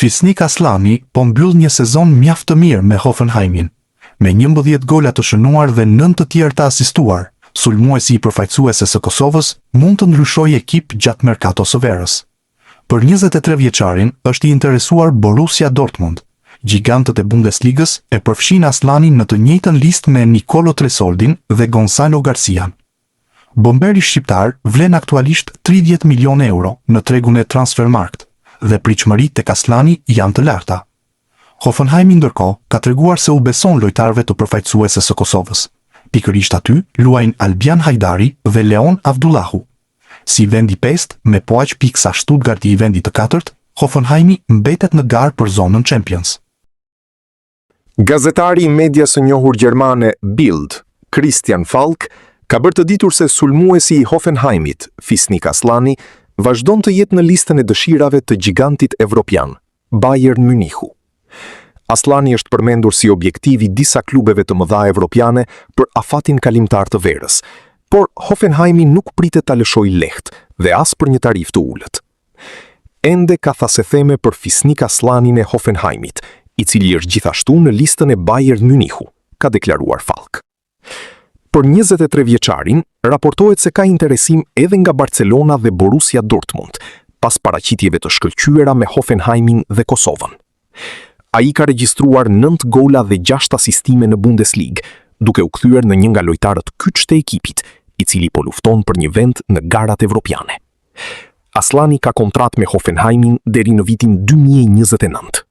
Fisnik Aslani po mbyll një sezon mjaft të mirë me Hoffenheimin. Me 11 gola të shënuar dhe 9 të tjerë të asistuar, sulmuesi i përfaqësuese së Kosovës mund të ndryshojë ekip gjatë merkatos së verës. Për 23 vjeçarin është i interesuar Borussia Dortmund. Gjigantët e Bundesligës e përfshin Aslanin në të njëjtën listë me Nicolo Tresoldin dhe Gonzalo Garcian. Bomberi shqiptar vlen aktualisht 30 milion euro në tregun e Transfermarkt dhe pritshmëritë tek Aslani janë të larta. Hoffenheimi ndërkohë ka treguar se u beson lojtarëve të përfaqësuesës së Kosovës. Pikërisht aty luajnë Albian Hajdari dhe Leon Avdullahu. Si vendi 5 me po aq pikë sa Stuttgarti i vendit të 4, Hoffenheimi mbetet në garë për zonën Champions. Gazetari i medias së njohur gjermane Bild, Christian Falk, ka bërë të ditur se sulmuesi i Hoffenheimit, Fisnik Aslani, vazhdon të jetë në listën e dëshirave të gigantit evropian, Bayern Munichu. Aslani është përmendur si objektivi disa klubeve të mëdha evropiane për afatin kalimtar të verës, por Hoffenheimi nuk pritet ta lëshojë lehtë dhe as për një tarif të ulët. Ende ka thasetheme për Fisnik Aslanin e Hoffenheimit, i cili është gjithashtu në listën e Bayern Munichu, ka deklaruar Falk. Për 23 vjeçarin, raportohet se ka interesim edhe nga Barcelona dhe Borussia Dortmund, pas paraqitjeve të shkëlqyera me Hoffenheimin dhe Kosovën. Ai ka regjistruar 9 gola dhe 6 asistime në Bundesligë, duke u kthyer në një nga lojtarët kyç të ekipit, i cili po lufton për një vend në garat evropiane. Aslani ka kontratë me Hoffenheimin deri në vitin 2029.